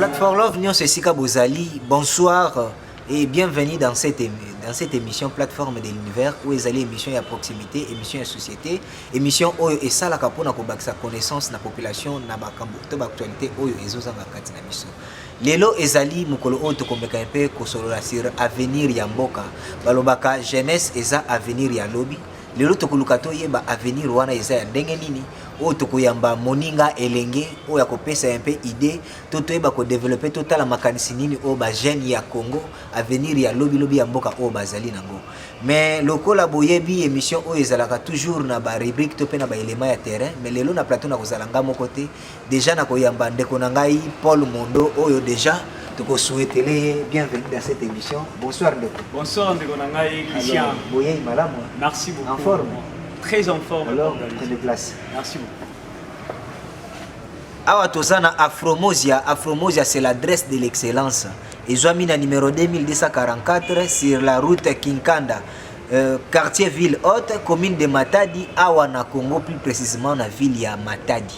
Plateforme Love Nyon Sika Bozali, bonsoir et bienvenue dans cette émission Plateforme de l'Univers où ils allaient émission à proximité, émission à société, émission où et ça la capona ko baksa connaissance na population na bakambo to actualité où ils ont kati na biso. Lelo ezali mukolo o to komeka mpe ko solola sur avenir ya mboka balobaka jeunesse eza avenir ya lobby. Lelo to koluka to yeba avenir wana eza ya ndenge nini o to koyamba moninga elenge o ya kopesa un peu idée to toyeba ko développer total makanisi nini o ba jeune ya Congo avenir ya lobby ya mboka o bazali nango. Mais lokola boyebi émission o ezalaka toujours na ba rubrique to pe na ba élément ya terrain mais lelo na plateau na kozalanga mo côté déjà na koyamba ndeko na ngai Paul Mondo oyo déjà to souhaiter bienvenue dans cette émission. Bonsoir ndeko. Bonsoir ndeko na ngai Christian. Boyei malamu. Merci beaucoup. En forme. Très en forme. Alors, prenez place. Merci beaucoup. Awa tozana Afromosia. Afromosia c'est l'adresse de l'excellence. Ils ont mis le numéro 2244 sur la route Kinkanda. Quartier Ville Haute, commune de Matadi, Awa na Congo, plus précisément na ville ya Matadi.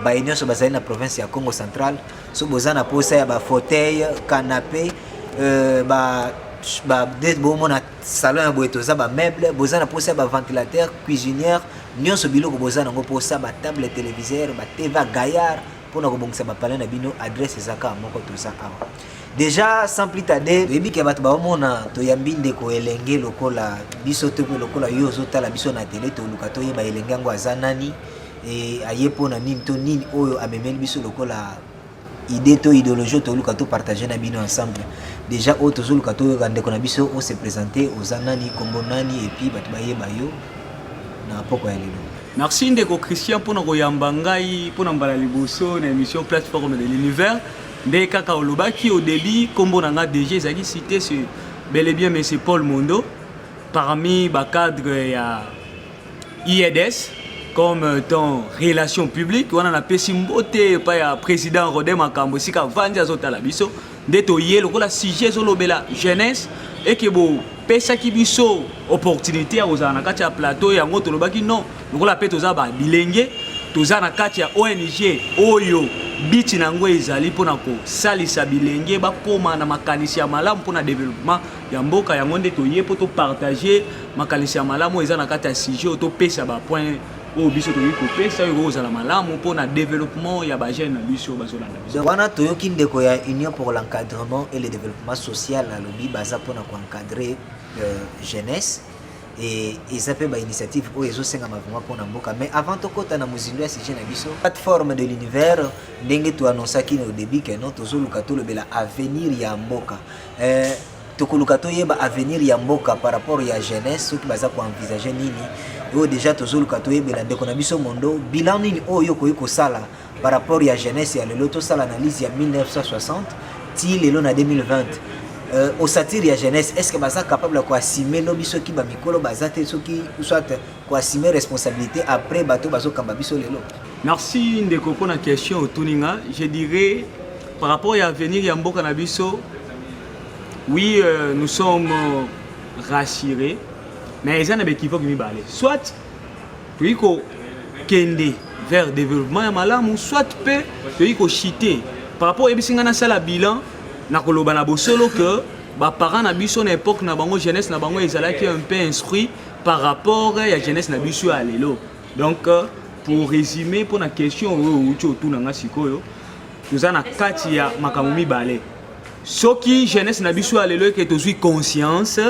Baïnyo so bazali na province ya Congo central, so bozana posa ya ba fauteuil, canapé, ba mona salon ya boetoza ba meuble, bozana posa ba ventilateur, cuisinière, nyonso biloko bozana ngo posa ba table téléviseur, ba TV gaillard pour na kobongisa ba palais na bino adresse ezaka moko toza awa. Déjà sans plus tarder, yebi ke bato ba mona to yambinde ko elenge lokola biso to lokola yo zotala biso na télé to luka to yeba elenge ngo azanani et ayepo na nini to nini oyo amemeli biso lokola idée to idéologie to luka to partager na bino ensemble. Déjà o to luka to gande ko na biso on se présenter aux anani kombo nani et puis bato bayeba yo na poko ya lelo. Merci ndeko Christian pour na koyamba ngai pour na mbala liboso na émission Plateforme de l'Univers. Ndé kaka olobaki au début kombo na nga DG ezaki cité c'est bel et bien monsieur Paul Mondo parmi ba cadre ya IEDS comme dans relations publiques on a pesi mbote pa ya président Rodé Makambo sika vandi azotala biso ndeto ye lokola sujet zolobela jeunesse et que bo pesa ki biso opportunité ya kozala na kati ya plateau yango tolobaki non lokola pe toza ba bilenge toza na kati ya ONG oyo biti nango ezali pona ko salisa bilenge bakoma na makanisi ya malamu pona développement ya mboka yango ndeto ye po to partager makanisi ya malamu eza na kati ya sujet to pesa ba point o biso to yiko pesa yo kozala malamu pona développement ya ba jeune na biso bazolanda biso. Donc wana toyoki ndeko ya Union pour l'encadrement et le développement social na lobi baza pona ko encadrer jeunesse et ils appellent ba initiative o ezosenga mavuma pona mboka mais avant to kota na muzindo ya sujet na biso plateforme de l'univers ndenge to annonçaki au début que non tozoluka to lobela avenir ya mboka tokoluka to yeba avenir ya mboka par rapport ya jeunesse ceux qui baza ko envisager nini o déjà tozoluka to yebela ndeko na biso mondo bilan nini oyo ko sala par rapport ya jeunesse ya lelo to sala analyse ya 1960 ti lelo na 2020 au satire ya jeunesse est-ce que baza capable de assumer no biso ki ba mikolo baza te soki soit ko assumer responsabilité après bato bazo kamba biso lelo. Merci ndeko pona question otuninga je dirais par rapport à l'avenir ya mboka na biso oui nous sommes rassurés mais ils en a équivoque mi balé soit puis ko kende vers développement ya malamu soit pe puis ko chiter par rapport à bisinga na sala bilan na koloba na bosolo que ba parents na biso na époque na bango jeunesse na bango ezalaki un peu instruit par rapport à jeunesse na biso à lelo. Donc pour résumer pour la question ucho tu na sikoyo tozana kati ya makambo mibale soki jeunesse na biso à lelo que tozui conscience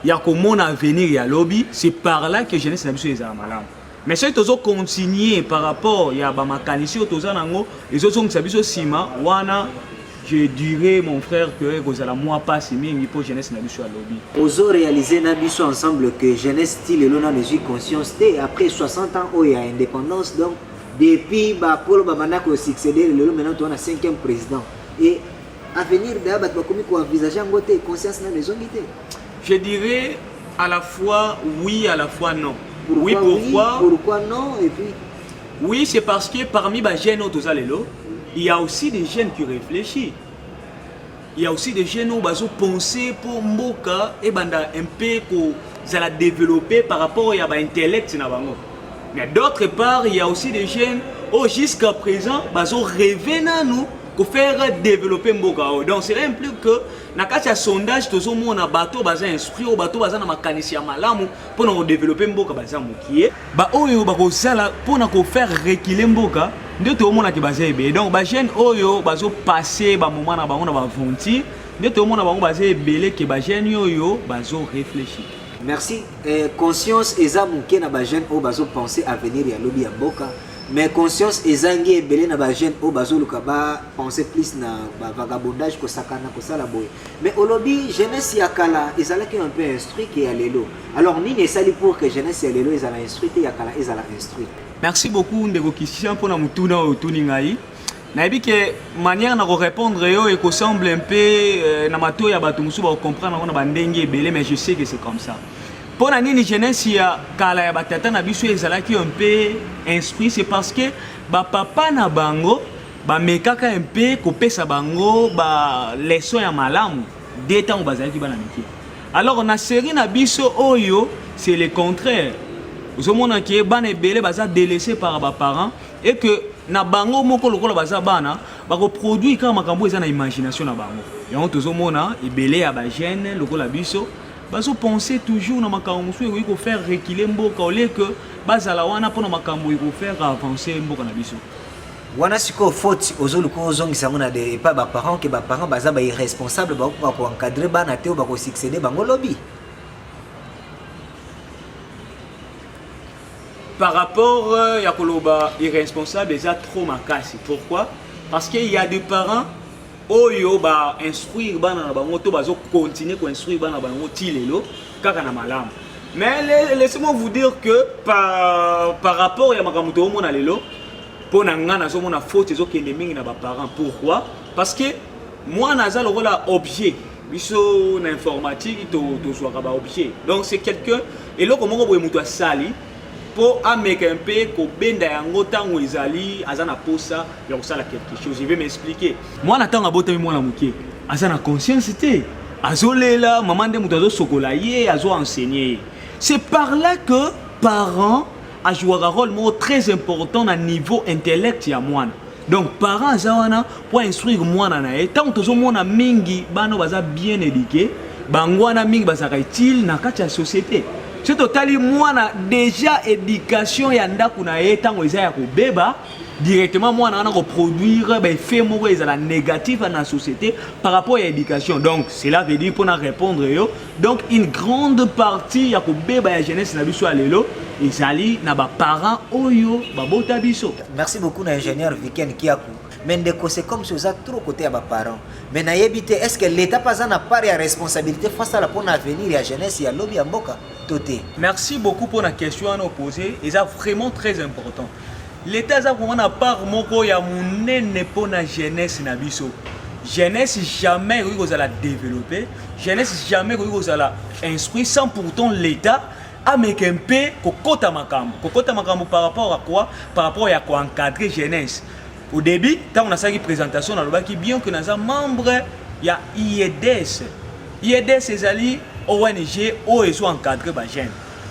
ya komona avenir ya lobby c'est par là que jeunesse na biso ezala malamu. Mais si tozo continuer par rapport ya ba makanisi tozana ngo ezozongisa biso sima wana je dirais mon frère que vous allez moi pas aimer pour jeunesse na biso à lobby. Ozo réaliser na biso ensemble que jeunesse style et l'on a mesure conscience après 60 ans où il y a indépendance donc depuis ba Paul Bamana ko succéder le maintenant on a 5e président et avenir d'aba ba komi ko envisager ngote conscience na les ongité. Je dirais à la fois oui à la fois non. Pourquoi oui pourquoi oui, pourquoi non et puis oui c'est parce que parmi ba jeunes autres alelo il y a aussi des jeunes qui réfléchissent. Il y a aussi des jeunes qui ont pensé pour Mboka et banda un peu que la développer par rapport à l'intellect. Mais d'autre part, il y a aussi des jeunes qui jusqu'à présent ont rêvé nous faire développer mboka. Donc cela implique que na kati ya sondage tozo mona bato baza instruit ou bato baza na makanisi ya malamu pona ko développer mboka baza mokie. Ba oyo ba ko sala pona ko faire reculer mboka ndio to mona ki baza ebe. Donc ba jeune oyo bazo passer ba moment na bango na ba aventure ndio to mona bango baza ebele ke ba jeune oyo bazo réfléchir. Merci. Conscience eza mokie na ba jeune oyo bazo penser avenir ya lobi ya mboka. Mais conscience ezangi ebele na ba jeune o bazoluka ba penser plus na ba vagabondage ko sakana ko sala boy. Mais olobi jeunesse ya kala ezalaki un peu instruit que ya lelo. Alors nini esali pour que jeunesse ya lelo ezala instruit ya kala ezala instruit. Merci beaucoup ndeko Christian pour na mutuna o tuni ngai. Na ebi que manière na ko répondre yo e ko semble un peu na mato ya bato musu ba comprendre na ba ndenge ebele mais je sais que c'est comme ça. Pour la jeunesse ya kala ya batata na biso ezalaki un peu instruit, c'est parce que ba papa na bango ba mekaka un peu ko pesa bango ba leçon ya malamu dès temps bazalaki bana miki. Alors na série na biso oyo c'est le contraire. Vous montrez que bana ebele baza délaissé par ba parents et que na bango moko lokola baza bana ba ko produire ka makambo eza na imagination na bango. Et on tozo mona ebele ya ba jeune lokola biso bazo penser toujours na makambo so eko faire reculer mboka au lieu que bazala wana pona makambo eko faire avancer mboka na biso. Wana siko faute ozoluko ozongisa ngona de pas ba parents que ba parents baza ba irresponsable ba ko encadrer bana te ba ko succéder bango lobby. Par rapport ya koloba irresponsable eza trop makasi. Pourquoi? Parce qu'il y a des parents oyo ba instruire bana na bango to bazo continuer ko instruire bana bango tilelo kaka na malamu. Mais laissez-moi vous dire que par rapport ya makambo to mona lelo pona ngana zo mona faute zo kende mingi na ba parents. Pourquoi? Parce que moi naza lokola objet biso na informatique to zwaka ba objet. Donc c'est quelqu'un et loko moko boye mutu asali pour ameka un peu ko benda yango tango ezali azana posa ya kosala quelque chose. Je vais m'expliquer. Moi natanga botami mwana mukie azana conscience te azolela maman de mutu azo sokola ye azo enseigner. C'est par là que parents a joué un rôle très important dans le niveau intellect ya mwana. Donc parents azawana pour instruire mwana na ye tant tozo mona mingi bano baza bien éduqué bangwana mingi bazaka utile na kati ya société. C'est totalement moi déjà éducation ya ndaku na ye tango eza ya kobeba directement moi na ko produire ben fait moko ezala négatif dans la société par rapport à l'éducation. Donc cela veut dire pour na répondre yo donc une grande partie ya kobeba ya jeunesse na biso alelo ezali na ba parents oyo ba bota biso. Merci beaucoup na ingénieur Viken Kiaku. Mais c'est comme si vous êtes trop côté à vos parents. Mais est-ce que l'État pas en a part de responsabilité face à la pour l'avenir de la jeunesse et à l'objet Mboka Toté? Merci beaucoup pour la question à nous poser. Et c'est vraiment très important. L'État a vraiment une part moko ya munene pour la jeunesse na biso. Jeunesse jamais vous allez développer. Jeunesse jamais vous allez instruire sans pourtant l'État a mis un peu kokota makambo. Kokota makambo par rapport à quoi? Par rapport à quoi encadrer jeunesse. Au début, quand on a fait une présentation, on a dit bien que nous sommes membres il y a IEDS. IEDS c'est ali ONG où ils sont encadrés par jeunes.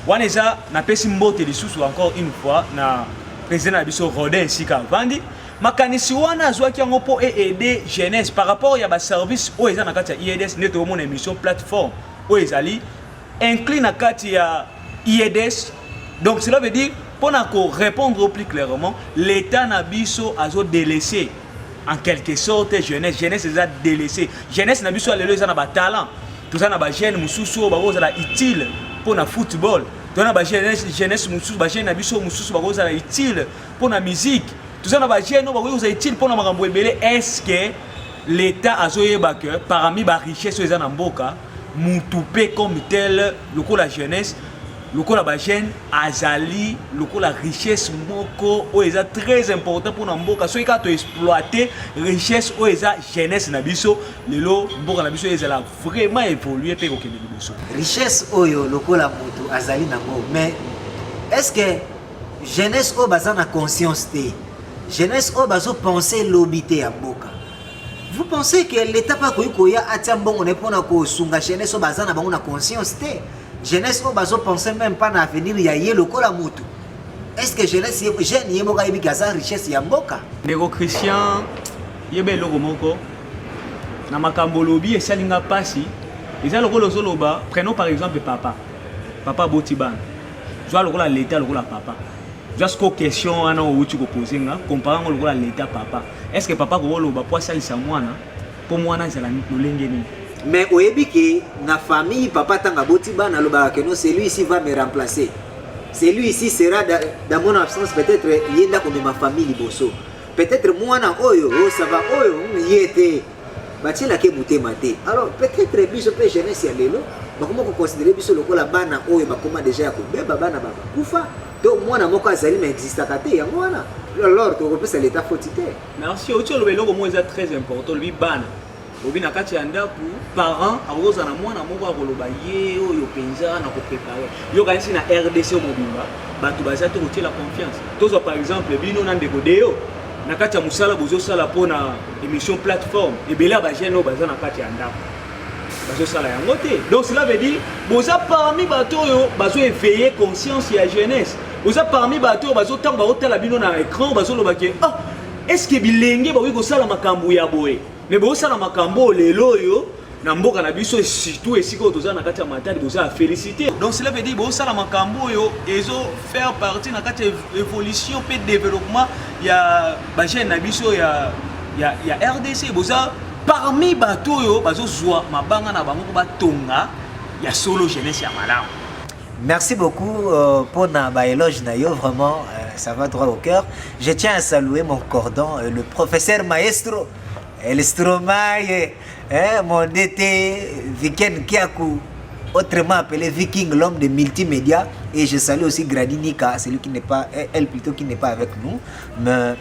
On est ça, na pesi mbote les sous encore une fois na président Abisso Rodin Sika Vandi. Makanisi wana azwa ki yango po aider jeunesse par rapport ya ba service où ils ont na kati ya IEDS neto mon émission plateforme où ils ali inclus na kati ya IEDS. Donc cela veut dire pour répondre plus clairement, l'État Nabiso a délaissé en quelque sorte jeunesse. Jeunesse est délaissée. Jeunesse Nabiso a délaissé un talent. Tout ça n'a jeune mususu ba utile pour le football. Tout ça n'a jeunesse mususu ba jeune Nabiso mususu ba utile pour la musique. Tout ça n'a jeune ba utile pour la makambo ebele. Est-ce que l'État a zoyeba que parmi ba richesse eza na mboka mutupe comme tel le la jeunesse lokola ba jeune azali lokola richesse moko o eza très important pour na mboka so ika to exploiter richesse o eza jeunesse na biso lelo mboka na biso ezala vraiment évoluer pe ko kende biso richesse oyo lokola moto azali nango. Mais est-ce que jeunesse o bazana conscience te jeunesse o bazo penser l'obité ya mboka? Vous pensez que l'État pas koya atia mbongo ne pona ko sunga jeunesse o bazana bango na conscience te? Jeunesse au bazo penser même pas à l'avenir ya ye lokola mutu. Est-ce que jeunesse jeune ye moka yebi gaza richesse ya mboka? Nego Christian yeba eloko moko na makambo lobi esalinga pasi eza lokolo zoloba prenons par exemple papa botibana zwa lokola l'état lokola papa jusqu'aux questions ana outi ko poser nga comparant lokola l'état papa est-ce que papa ko loba po salisa mwana po mwana zala lolenge ni mais oyebi ke na famille papa tanga botibana loba que non c'est lui ici va me remplacer. C'est lui ici sera dans mon absence peut-être yenda comme ma famille liboso. Peut-être moi na oyo ça va oyo yete. Batila ke mutema te. Alors peut-être biso pe jeunesse ya lelo bakoma ko considérer biso lokola bana oyo bakoma déjà ko beba bana baba. Kufa donc moi na moko azali na existaka te ya mwana. Alors to repesa l'état fautité. Merci ocho lo beloko mo eza très important lui bana. Obi na kati ya ndaku parents akoza na mwana moko akoloba ye oyo penza na ko préparer yo kanisi na RDC mobimba bato baza te kotie la confiance tozo par exemple bino na ndeko deo na kati ya musala bozo sala pona émission plateforme ebela ba jeune baza na kati ya ndaku bazo sala yango te donc cela veut dire boza parmi bato yo bazo éveiller conscience ya jeunesse boza parmi bato bazo tamba otala bino na écran bazo loba ke ah est-ce que bilenge ba wi ko sala makambu ya boye mais bon ça la makambo lelo yo na mboka na biso surtout esika otoza na kati ya matadi boza féliciter donc cela veut dire bon ça la makambo yo ezo faire partie na kati évolution pe développement ya ba jeune na biso ya RDC boza parmi bato yo bazo zwa mabanga na bango ba tonga ya solo jeunesse ya malamu. Merci beaucoup pour na éloge na yo vraiment ça va droit au cœur. Je tiens à saluer mon cordon le professeur maestro El Stromae, mon DT Viken Kiakou, autrement appelé Viking, l'homme de multimédia. Et je salue aussi Gradinika, celui qui n'est pas, elle plutôt qui n'est pas avec nous. Mais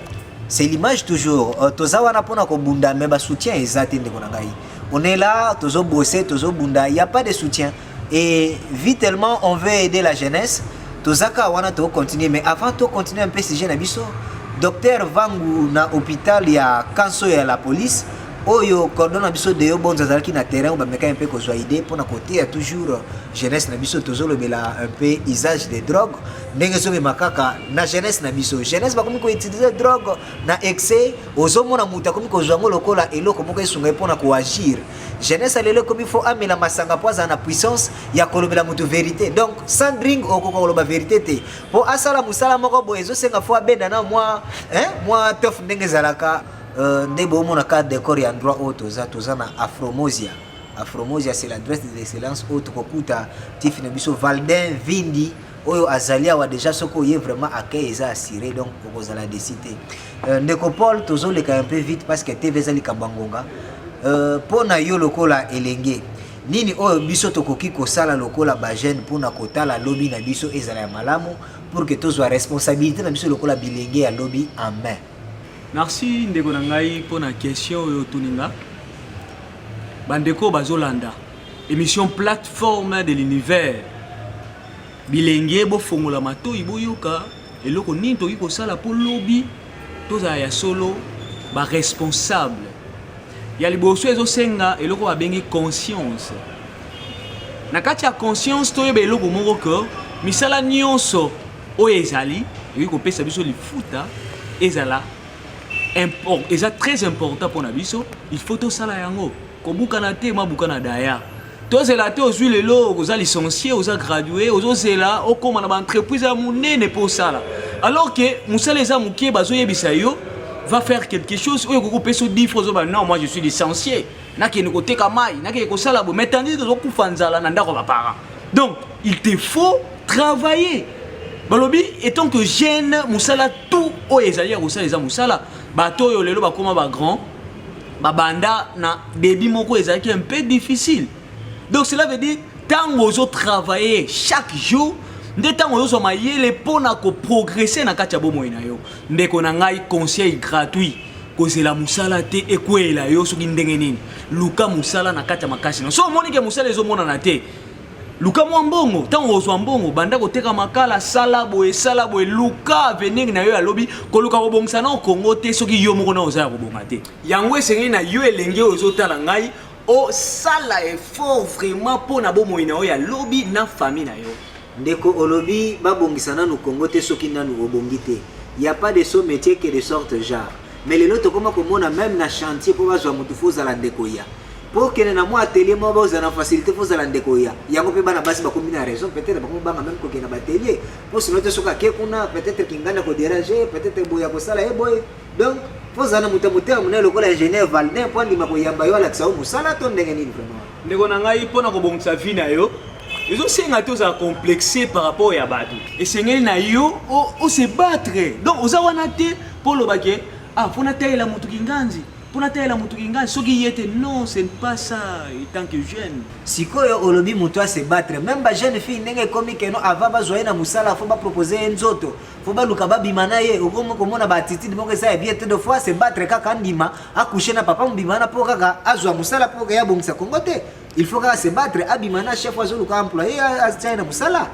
c'est l'image toujours. Tozawana pona ko bunda, mais ba soutien exact de konangai. On est là, tozo bosser, tozo bunda, il n'y a pas de soutien. Et vite on veut aider la jeunesse. Tozaka wana to continuer, mais avant de continuer un peu si jeune abisso. Docteur Vangu na hôpital ya kanso ya la police oyo cordon biso de yo bonza zalaki na terrain ba meka un peu ko zwa idée pour na côté ya toujours jeunesse na biso tozolo bela un peu usage de drogue ndenge so makaka na jeunesse na biso jeunesse ba komi ko utiliser drogue na excès ozomona muta komi ko zwa ngolokola eloko moko esunga pour na ko agir jeunesse alele komi faut amela masanga poza na puissance ya kolobela mutu vérité donc sans drink okoko loba vérité te pour asala musala moko boezo senga faut abenda na moi tof ndenge zalaka ndebo mona ka décor ya endroit auto toza na Afromosia c'est l'adresse de l'excellence auto kokuta tifina biso Valdin Vindi oyo azalia wa déjà soko ye vraiment accueil eza assuré donc okozala décité ndeko Paul tozo le un peu vite parce que TV zali kabangonga pona yo lokola elenge nini oyo biso tokoki kosala lokola ba jeune pona kotala lobby na biso ezala ya malamu pour que tozwa responsabilité na biso lokola bilenge ya lobby en main. Merci ndeko na ngai pour la question oyo tuninga bandeko bazolanda émission plateforme de l'univers bilenge bo fongola matoi boyoka eloko nini toki kosala po lobby toza ya solo ba responsable ya liboso ezosenga eloko babengi conscience na kati ya conscience toyeba eloko moko ko misala nyonso oyo ezali ekoki kopesa biso lifuta ezala c'est très important pour Nabiso. Il faut tout ça là yango. Kobukana te mabukana daya. Toi c'est là te aux huiles lo, aux licenciés, aux gradués, aux là, au comme on a entreprise à monnaie n'est pas ça là. Alors que Moussa les amoukié bazoye bisayo va faire quelque chose. Ou ko peso 10 fois non moi je suis licencié. Na ke côté kamai, na ke ko sala bo metandi de ko fanzala na ndako ba para. Donc il te faut travailler. Balobi étant que jeune Moussala tout o ezali ko sala les Moussala bato yo lelo bakoma ba grand babanda na débit moko ezaki un peu difficile donc cela veut dire tant ozo travailler chaque jour de tant ozo mayele pona ko progresser na kati ya bomo ina yo ndeko na ngai conseil gratuit ko zela musala te ekwela yo soki ndenge nini luka musala na kati ya makasi no so moni ke musala ezo mona na te luka mwambongo tango ozwa mbongo banda koteka makala sala boye luka avenir na yo ya lobi koluka kobongisa na Kongo te soki yo moko na oza kobonga te yango esengi na yo elenge ozotala ngai o sala effort vraiment pona bomo ina yo ya lobi na famille na yo ndeko olobi babongisa na Kongo te soki nanu obongi te. Il y a pas de ce métier qui de sorte genre mais les autres comment komona même na chantier pour bazwa mutu fozala ndeko ya pour que na moi atelier mo baza na facilité fozala ndeko ya yango pe bana basi bakombina raison peut-être bako banga même ko kena batelier pour sinon te soka ke kuna peut-être kingana ko déranger peut-être boya ko sala e boy donc fozala mutu muna lokola ingénieur Valdin point ndima ko yamba yo alakisa musala to ndenge nini vraiment ndeko na ngai pona ko bongisa vie na yo ezosenga te oza complexé par rapport ya bato esengeli na yo se battre donc oza wana te mpo oloba ke mpona talela motu kinganzi mpona talela motu kinganzi soki ye te non ce n'est pas ça etant que jeune sikoyo olobi motu ase battre même ba jeune fille ndenge ekomi keno ava bazwa ye na mosala fo bapropose ye nzoto fo baluka babima na ye okomi komona baatitude moko eza ya bien te de fois se battre kaka ndima akushe na papa mobima wana mpo kaka azwa mosala mpo kaka yabongisa kongo te il faut kaka se battre abima na chef azoluka employé atia na mosala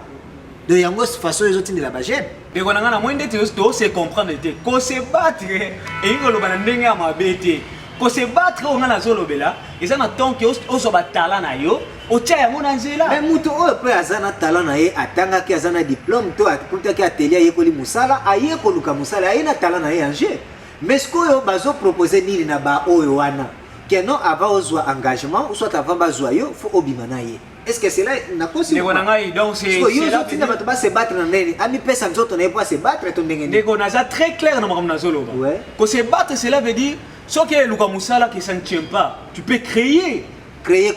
de yango façon ezotindela bagene ndeko na ngai na moi nde tose comprendre te kose battre eyingi oloba na ndenge ya mabe te kose battre oyo ngai nazolobela eza na tonke ozwa batala na yo otia yango na nzela me mutu oyo mpe aza na tala na ye atangaki aza na diplôme to akutaki atelier ayekoli mosala aye koluka mosala aye na tala na ye ange mais sikoyo bazopropose nini na baoyo wana keno ava ozwa engagement ou soit avant bazwa yo fo obima na ye est-ce que c'est là na kosi ndeko na ngai donc c'est là tina bato ba se battre na ndeni ami pesa nzoto na ye po se battre to ndenge ndeko naza très clair na makambo nazoloba ko se battre cela veut dire soki eluka mosala que ça ne tient pas tu peux créer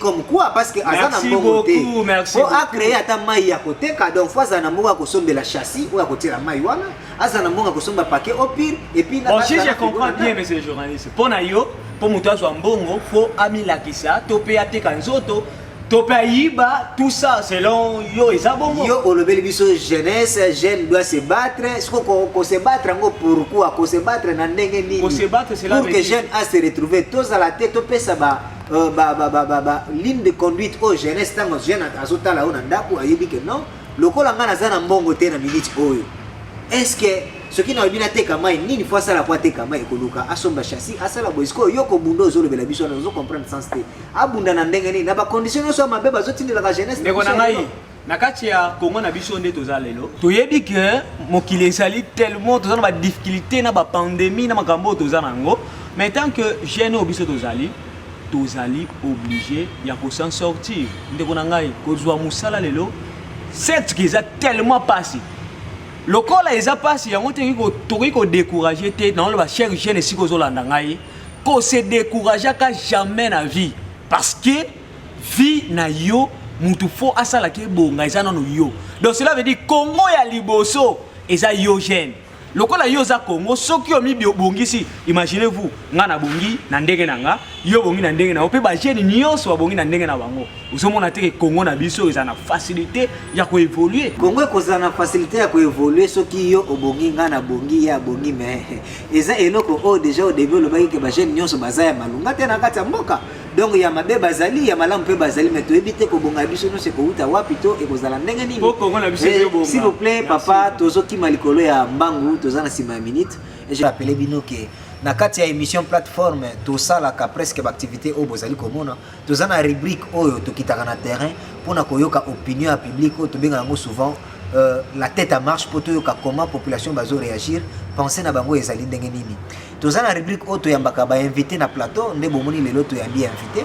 comme quoi parce que azana mbongo te po a créer ata mai ya koteka donc fois azana mbongo ya kosombela châssis ou ya kotira mai wana azana mbongo ya kosomba paquet au pire et puis bon si je comprends bien monsieur le journaliste pona yo po moto azwa mbongo fo amilakisa to pe ateka nzoto to pe ayiba tout ça selon yo eza bongo yo olobeli biso jeunesse jeune doit se battre ko se battre ngo pourquoi ko se battre na ndenge nini ko se battre c'est là pour que jeune a se retrouver tous à la tête to pesa ba ligne de conduite au jeunesse tango jeune azotala ona ndako ayebi que non lokola nga naza na mbongo te na minute oyo est-ce que soki na bina teka mai nini fois sala po teka mai ekoluka asomba chassis asala boisco yo ko bundo ozolobela biso na zo comprendre sens te abunda na ndenge nini na ba condition so mabeba zotindela ka jeunesse ndeko na ngai na kati ya Congo na biso nde toza lelo toyebi que mokili ezali tellement toza na ba difficulté na ba pandémie na makambo toza nango mais tant que jeune obiso tozali obligé ya ko s'en sortir ndeko na ngai kozwa musala lelo c'est qu'ils a tellement passé lokola eza pasi yango te tokoki kodécourage te na oloba cher jeune esika ozolanda ngai kose décourage ka jamais na vie parce que vie na yo mutu fo asalaki ebonga eza nano yo donc cela veut dire Congo ya liboso eza yo jeune lokola yo za Congo soki yo mibi obongisi imaginez-vous nga na bongi na ndenge na nga yo bongi na ndenge na pe ba jeune nyonso ba bongi na ndenge na bango uzomona te ke Congo na biso eza na facilité ya ko évoluer Congo kozana na facilité ya ko évoluer soki yo obongi nga na bongi ya bongi mais eza eloko o déjà au début le baki ke ba jeune nyonso baza ya malunga te na kati ya mboka donc ya mabe bazali ya malamu pe bazali mais to ebite ko bonga biso no se ko uta wapi to e kozala ndenge nini Congo na biso yo bonga s'il vous plaît papa tozoki malikolo ya mbangu tozana sima minute et je rappelle bino ke na kati ya émission plateforme tosalaka presque baactivité oyo bozali komona toza na rubrique oyo tokitaka na terrain mpona koyoka opinion ya public oyo tobengaka yango souvent la tête à marche mpo toyoka comment population bazoréagir pense na bango ezali ndenge nini toza na rubrique oyo toyambaka bainvité na plateau nde bomoni lelo toyambi invité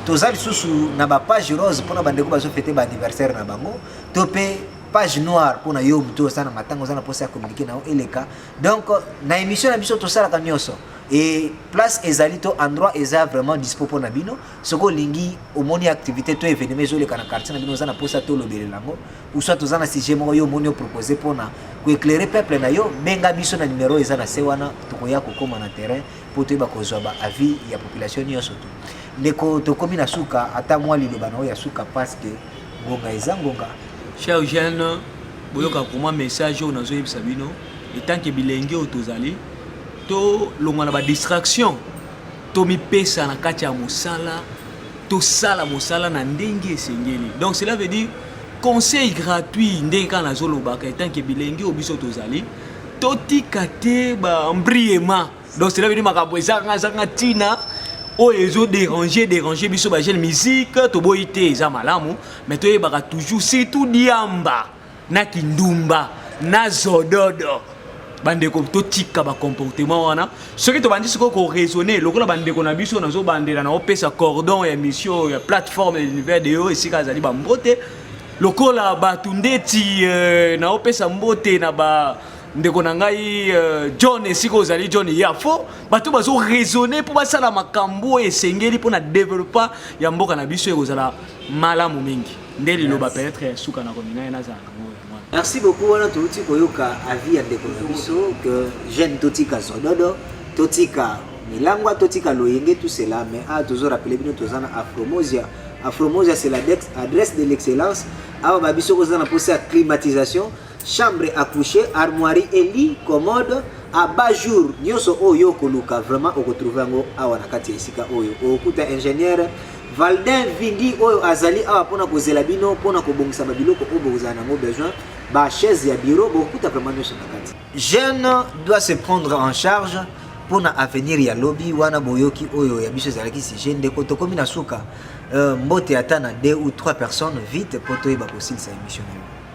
toza lisusu na bapage rose mpona bandeko bazofete baanniversaire na bango to mpe page noire pour na yo muto sana matango sana posa communiquer na eleka donc na émission na biso to sala ka nyonso et place ezalito endroit eza vraiment dispo pour na bino soko lingi omoni activité to événement zo le kana quartier na bino sana posa to lobele lango ou soit to sana sujet mo yo moni proposer pour na ko éclairer peuple na yo benga biso na numéro eza na sewana to ko ya ko koma na terrain pour to ba ko zo ba avis ya population nyonso to ndeko to komi na suka ata mwa liloba na ya suka parce que ngonga eza ngonga. Cher jeune, boyoka pour message on a zoyebisa bino et tant que bilenge otozali to longana ba distraction to mi pesa na kati ya mosala to sala mosala na ndenge esengeli donc cela veut dire conseil gratuit ndenge kana zolobaka et tant que bilenge obiso tozali to tikate ba embriement donc cela veut dire makambo ezanga tina o ezo déranger biso ba jeune musique to boité eza malamu mais to yebaka toujours surtout diamba na kindumba na zododo bandeko totika ba comportement wana soki to bandi siko ko raisonner lokola bandeko na biso nazo bandela na opesa cordon ya émission ya plateforme de l'univers de yo esika azali ba mbote lokola batundeti na opesa mbote na ba ndeko na ngai John esika ozali John yafo bato bazo raisonner pour basala makambo esengeli pour na développer ya mboka na biso ekozala malamu mingi ndeli loba peut-être suka na komina na zanga. Merci beaucoup wana touti koyoka avis ya ndeko na biso que jeune totika zododo totika milangwa totika loyenge tout cela mais a toujours rappelé bino tozana Afromosia c'est l'adresse de l'excellence awa babiso kozana pour sa climatisation chambre à coucher armoirie et lit commode à bas jour nyoso oyo koluka vraiment okotrouver ngo awa na kati esika oyo okuta ingénieur Valdin Vindi oyo azali awa pona kozela bino pona kobongisa babiloko oyo bozana ngo besoin ba chaise ya bureau bokuta vraiment nyoso na kati. Jeune doit se prendre en charge pour na avenir ya lobby wana boyoki oyo ya biso zalaki si jeune de kotokomi na suka mbote atana 2 ou 3 personnes vite poto eba possible sa émission.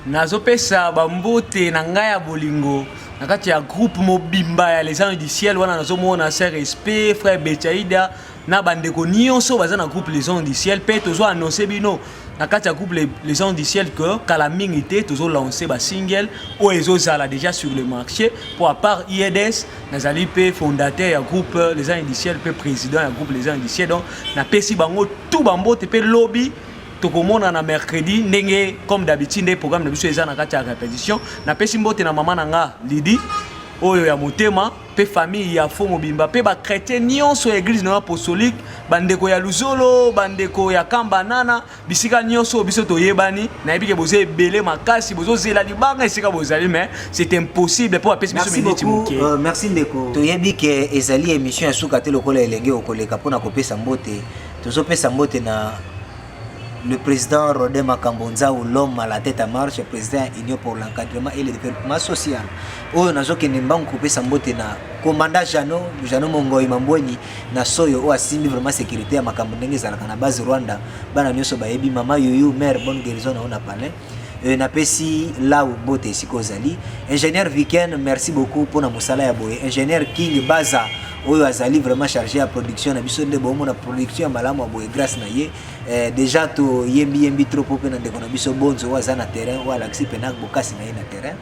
Nazopesa bambote na ngai ya bolingo na kati ya groupe mobimba ya les anges du ciel wana nazomona Sœur Respect frère Bechaïda na bandeko nyonso baza na groupe les anges du ciel pe tozo annoncer bino na kati ya groupe les anges du ciel que kala mingi te tozo lancer ba single o ezozala déjà sur le marché pour à part IEDS nazali pe fondateur ya groupe les anges du ciel pe président ya groupe les anges du ciel donc na pesi bango tout bambote pe lobby tokomona na mercredi ndenge comme d'habitude le programme de biso eza na kati ya répétition na pesi mbote na mama nanga Lidi oyo ya motema pe famille ya fo mobimba pe ba chrétien nyonso église na apostolique bandeko ya luzolo bandeko ya kambanana bisika nyonso biso toyebani na yebike boze ebele makasi bozo zela libanga esika bozali mais c'est impossible pour apesi biso minute moke. Merci ndeko toyebi ke ezali émission ya suka te lokola elenge okoleka pona kopesa mbote tozopesa mbote na le président Rodé Makambonza ou l'homme à la tête à marche, président Union pour l'encadrement et le développement social. Oyo nazoke nembangu kopesa mbote na commandant Jano Mongoi Mambweni na soyo o asimbi vraiment sécurité ya makambo ndenge zalaka na base Rwanda bana nyoso bayebi mama yoyo mère bonne guérison na ona palais. Na pesi là où bote sikozali ingénieur Viken merci beaucoup pour na musala ya boye ingénieur King Baza oyo azali vraiment chargé à production na biso nde bomo na production ya malamu boye grâce na ye déjà to yembi trop pe na ndeko na biso bonzo waza na terrain ou alaxi penak bokasi na ye na terrain.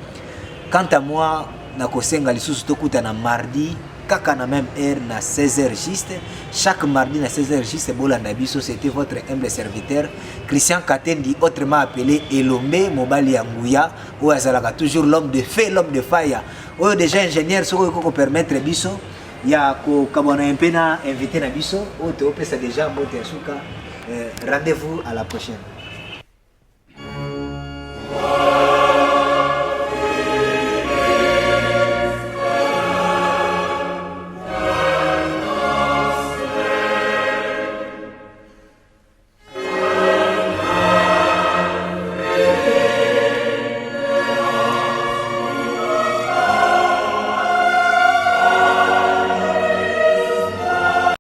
Quant à moi na kosenga lisusu tokuta na mardi kaka na même heure na 16h juste chaque mardi na 16h juste bolanda biso c'était votre humble serviteur Christian Katendi autrement appelé Elombe Mobali ya Nguya ou azalaka toujours l'homme de feu l'homme de fire oyo déjà ingénieur soko ko permettre biso ya ko kabona impena invité na biso oyo te opesa déjà mbote ya suka rendez-vous à la prochaine.